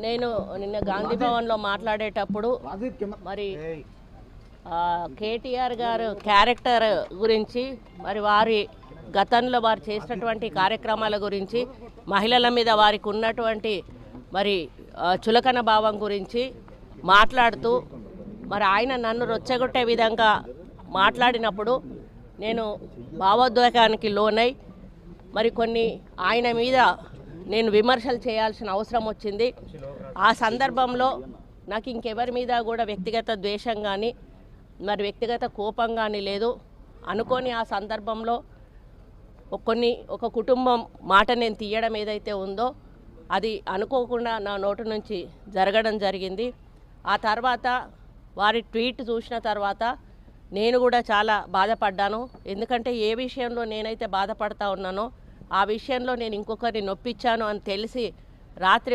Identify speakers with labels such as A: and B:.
A: నేను నిన్న గాంధీ భవన్లో మాట్లాడేటప్పుడు మరి కేటీఆర్ గారు క్యారెక్టర్ గురించి, మరి వారి గతంలో వారు చేసినటువంటి కార్యక్రమాల గురించి, మహిళల మీద వారికి ఉన్నటువంటి మరి చులకన భావం గురించి మాట్లాడుతూ మరి ఆయన నన్ను రొచ్చగొట్టే విధంగా మాట్లాడినప్పుడు నేను భావోద్వేగానికి లోనై మరి కొన్ని ఆయన మీద నేను విమర్శలు చేయాల్సిన అవసరం వచ్చింది. ఆ సందర్భంలో నాకు ఇంకెవరి మీద కూడా వ్యక్తిగత ద్వేషం కానీ మరి వ్యక్తిగత కోపం కానీ లేదు. అనుకోని ఆ సందర్భంలో ఒక కుటుంబం మాట నేను తీయడం ఏదైతే ఉందో అది అనుకోకుండా నా నోటి నుంచి జరగడం జరిగింది. ఆ తర్వాత వారి ట్వీట్ చూసిన తర్వాత నేను కూడా చాలా బాధపడ్డాను. ఎందుకంటే ఏ విషయంలో నేనైతే బాధపడతా ఉన్నానో ఆ విషయంలో నేను ఇంకొకరిని నొప్పించాను అని తెలిసి రాత్రి